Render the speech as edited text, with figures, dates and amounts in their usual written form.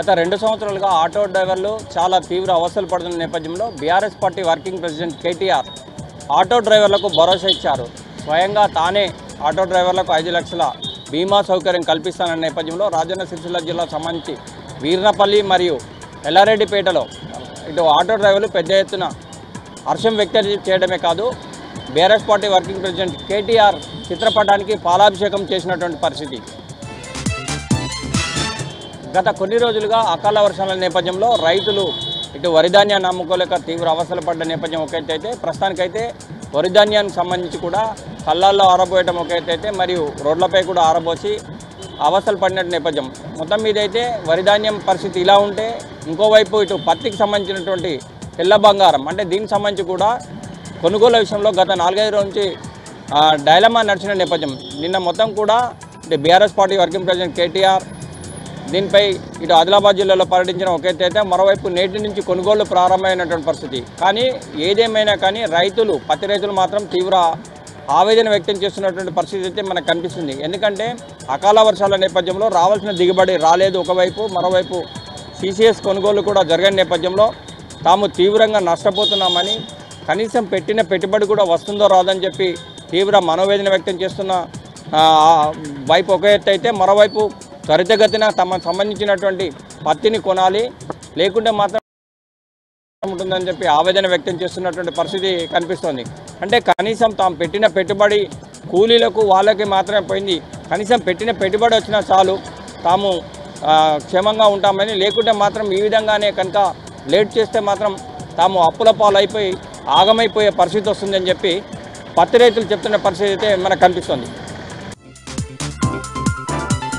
గత 2 సంవత్సరాలుగా ఆటో డ్రైవర్లు చాలా తీవ్ర అవస్థలు పడుతున్న నేపథ్యంలో BRS party working president KTR auto డ్రైవర్లకు భరోసా ఇచ్చారు. స్వయంగా తానే ఆటో డ్రైవర్లకు 5 లక్షల బీమా సౌకర్యం కల్పిస్తానన్న నేపథ్యంలో రాజన్న సిరిసిల్ల జిల్లాకు సంబంధించి వీర్నపల్లి మరియు ఎల్లారెడ్డిపేటలో ఇటు ఆటో డ్రైవర్లు పెద్ద ఎత్తున హర్షం వ్యక్తం చేయడమే కాదు, BRS party working president KTR చిత్రపటానికి పాలాభిషేకం చేసినటువంటి పరిస్థితి. గత కొన్ని రోజులుగా అకాల వర్షాల నేపథ్యంలో రైతులు ఇటు వరిధాన్యాన్ని అమ్ముకోలేక తీవ్ర అవస్థలు పడ్డ నేపథ్యం ఒక ఎత్తు అయితే, ప్రస్తుతానికైతే వరిధాన్యానికి సంబంధించి కూడా కళ్ళాల్లో ఆరబోయడం ఒక ఎత్తు అయితే, మరియు రోడ్లపై కూడా ఆరబోసి అవస్థలు పడిన నేపథ్యం. మొత్తం మీద అయితే వరిధాన్యం పరిస్థితి ఇలా ఉంటే, ఇంకోవైపు ఇటు పత్తికి సంబంధించినటువంటి తెల్ల బంగారం అంటే దీనికి సంబంధించి కూడా కొనుగోలు విషయంలో గత 4-5 రోజుల నుంచి డైలమా నడిచిన నేపథ్యం. నిన్న మొత్తం కూడా BRS party working president KTR దీనిపై ఇటు ఆదిలాబాద్ జిల్లాలో పర్యటించిన ఒక ఎత్తు అయితే, మరోవైపు నేటి నుంచి కొనుగోళ్లు ప్రారంభమైనటువంటి పరిస్థితి. కానీ ఏదేమైనా కానీ పత్తి రైతులు మాత్రం తీవ్ర ఆవేదన వ్యక్తం చేస్తున్నటువంటి పరిస్థితి అయితే మనకు కనిపిస్తుంది. ఎందుకంటే అకాల వర్షాల నేపథ్యంలో రావాల్సిన దిగుబడి రాలేదు ఒకవైపు, మరోవైపు సిసిఎస్ కొనుగోలు కూడా జరగని నేపథ్యంలో తాము తీవ్రంగా నష్టపోతున్నామని, కనీసం పెట్టిన పెట్టుబడి కూడా వస్తుందో రాదని చెప్పి తీవ్ర మనోవేదన వ్యక్తం చేస్తున్న వైపు ఒక ఎత్తు అయితే, మరోవైపు త్వరితగతిన తమకు సంబంధించినటువంటి పత్తిని కొనాలి, లేకుంటే మాత్రం ఉంటుందని చెప్పి ఆవేదన వ్యక్తం చేస్తున్నటువంటి పరిస్థితి కనిపిస్తోంది. అంటే కనీసం తాము పెట్టిన పెట్టుబడి కూలీలకు వాళ్ళకి మాత్రమే పోయింది. కనీసం పెట్టిన పెట్టుబడి వచ్చినా చాలు, తాము క్షేమంగా ఉంటామని, లేకుంటే మాత్రం ఈ విధంగానే కనుక లేట్ చేస్తే మాత్రం తాము అప్పుల పాలైపోయి ఆగమైపోయే పరిస్థితి వస్తుందని చెప్పి పత్తి రైతులు చెప్తున్న పరిస్థితి అయితే మనకు కనిపిస్తుంది.